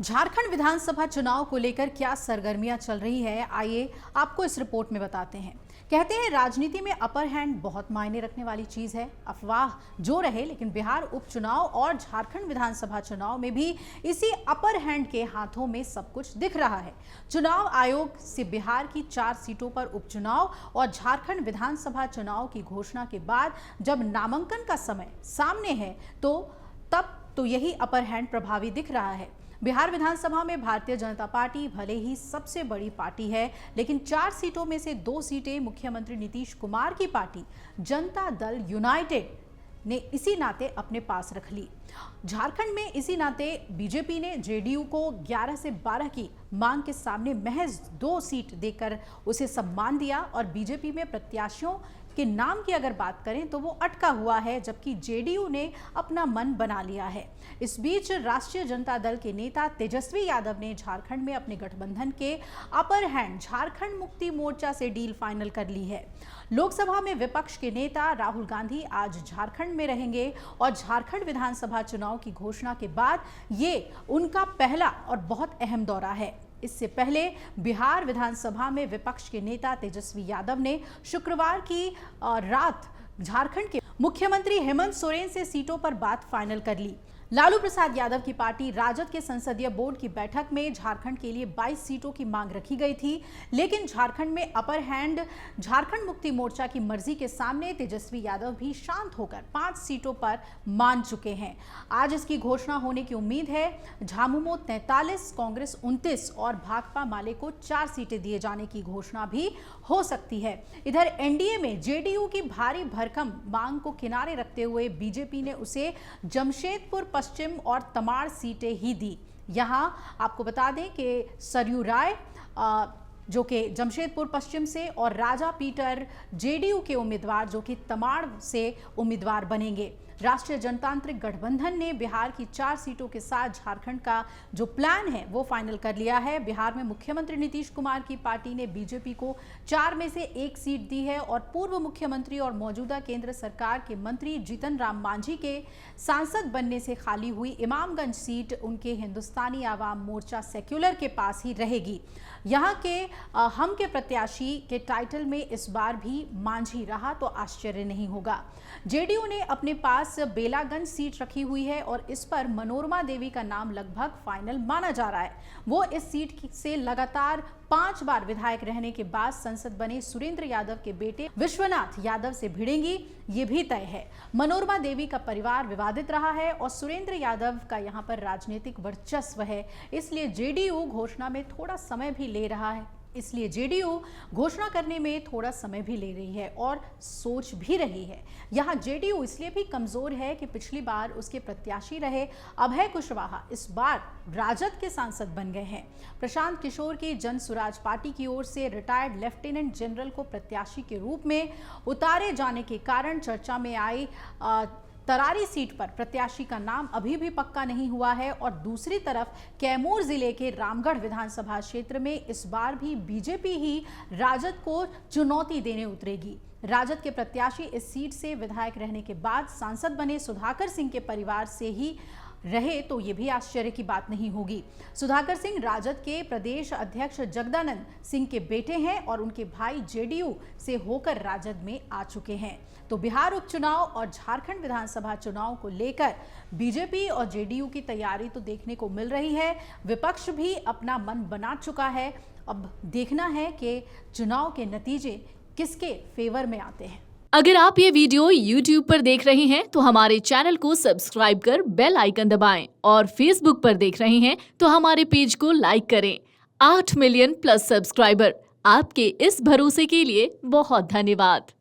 झारखंड विधानसभा चुनाव को लेकर क्या सरगर्मियां चल रही है, आइए आपको इस रिपोर्ट में बताते हैं। कहते हैं राजनीति में अपर हैंड बहुत मायने रखने वाली चीज है। अफवाह जो रहे, लेकिन बिहार उपचुनाव और झारखंड विधानसभा चुनाव में भी इसी अपर हैंड के हाथों में सब कुछ दिख रहा है। चुनाव आयोग से बिहार की 4 सीटों पर उपचुनाव और झारखंड विधानसभा चुनाव की घोषणा के बाद जब नामांकन का समय सामने है तब यही अपर हैंड प्रभावी दिख रहा है। बिहार विधानसभा में भारतीय जनता पार्टी भले ही सबसे बड़ी पार्टी है, लेकिन 4 सीटों में से 2 सीटें मुख्यमंत्री नीतीश कुमार की पार्टी जनता दल यूनाइटेड ने इसी नाते अपने पास रख ली। झारखंड में इसी नाते बीजेपी ने जेडीयू को 11 से 12 की मांग के सामने महज 2 सीट देकर उसे सम्मान दिया और बीजेपी में प्रत्याशियों के नाम की अगर बात करें तो वो अटका हुआ है, जबकि जेडीयू ने अपना मन बना लिया है। इस बीच राष्ट्रीय जनता दल के नेता तेजस्वी यादव ने झारखंड में अपने गठबंधन के अपर हैंड झारखंड मुक्ति मोर्चा से डील फाइनल कर ली है। लोकसभा में विपक्ष के नेता राहुल गांधी आज झारखंड में रहेंगे और झारखंड विधानसभा चुनाव की घोषणा के बाद ये उनका पहला और बहुत अहम दौरा है। इससे पहले बिहार विधानसभा में विपक्ष के नेता तेजस्वी यादव ने शुक्रवार की रात झारखंड के मुख्यमंत्री हेमंत सोरेन से सीटों पर बात फाइनल कर ली। लालू प्रसाद यादव की पार्टी राजद के संसदीय बोर्ड की बैठक में झारखंड के लिए 22 सीटों की मांग रखी गई थी, लेकिन झारखंड में अपर हैंड झारखंड मुक्ति मोर्चा की मर्जी के सामने तेजस्वी यादव भी शांत होकर 5 सीटों पर मान चुके हैं। आज इसकी घोषणा होने की उम्मीद है। झामुमो 43, कांग्रेस 29 और भाकपा माले को 4 सीटें दिए जाने की घोषणा भी हो सकती है। इधर एनडीए में जेडीयू की भारी भरकम मांग को किनारे रखते हुए बीजेपी ने उसे जमशेदपुर पश्चिम और तमाड़ सीटें ही दी। यहां आपको बता दें कि सरयू राय जो कि जमशेदपुर पश्चिम से और राजा पीटर जेडीयू के उम्मीदवार जो कि तमाड़ से उम्मीदवार बनेंगे। राष्ट्रीय जनतांत्रिक गठबंधन ने बिहार की 4 सीटों के साथ झारखंड का जो प्लान है वो फाइनल कर लिया है। बिहार में मुख्यमंत्री नीतीश कुमार की पार्टी ने बीजेपी को 4 में से 1 सीट दी है और पूर्व मुख्यमंत्री और मौजूदा केंद्र सरकार के मंत्री जीतन राम मांझी के सांसद बनने से खाली हुई इमामगंज सीट उनके हिंदुस्तानी आवाम मोर्चा सेक्युलर के पास ही रहेगी। यहाँ के हम के प्रत्याशी के टाइटल में इस बार भी मांझी रहा तो आश्चर्य नहीं होगा। जेडीयू ने अपने पास बेलागंज सीट रखी हुई है और इस पर मनोरमा देवी का नाम लगभग फाइनल माना जा रहा है। वो इस सीट से लगातार 5 बार विधायक रहने के बाद संसद बने सुरेंद्र यादव के बेटे विश्वनाथ यादव से भिड़ेंगी, ये भी तय है। मनोरमा देवी का परिवार विवादित रहा है और सुरेंद्र यादव का यहाँ पर राजनीतिक वर्चस्व है, इसलिए जेडीयू घोषणा में थोड़ा समय भी ले रहा है। इसलिए जेडीयू घोषणा करने में थोड़ा समय भी ले रही है और सोच भी रही है। यहाँ जेडीयू इसलिए भी कमजोर है कि पिछली बार उसके प्रत्याशी रहे अभय कुशवाहा इस बार राजद के सांसद बन गए हैं। प्रशांत किशोर की जन सुराज पार्टी की ओर से रिटायर्ड लेफ्टिनेंट जनरल को प्रत्याशी के रूप में उतारे जाने के कारण चर्चा में आई तरारी सीट पर प्रत्याशी का नाम अभी भी पक्का नहीं हुआ है और दूसरी तरफ कैमूर जिले के रामगढ़ विधानसभा क्षेत्र में इस बार भी बीजेपी ही राजद को चुनौती देने उतरेगी। राजद के प्रत्याशी इस सीट से विधायक रहने के बाद सांसद बने सुधाकर सिंह के परिवार से ही रहे तो ये भी आश्चर्य की बात नहीं होगी। सुधाकर सिंह राजद के प्रदेश अध्यक्ष जगदानंद सिंह के बेटे हैं और उनके भाई जेडीयू से होकर राजद में आ चुके हैं। तो बिहार उपचुनाव और झारखंड विधानसभा चुनाव को लेकर बीजेपी और जेडीयू की तैयारी तो देखने को मिल रही है। विपक्ष भी अपना मन बना चुका है। अब देखना है कि चुनाव के नतीजे किसके फेवर में आते हैं। अगर आप ये वीडियो YouTube पर देख रहे हैं तो हमारे चैनल को सब्सक्राइब कर बेल आइकन दबाएं और Facebook पर देख रहे हैं तो हमारे पेज को लाइक करें। 8 मिलियन प्लस सब्सक्राइबर, आपके इस भरोसे के लिए बहुत धन्यवाद।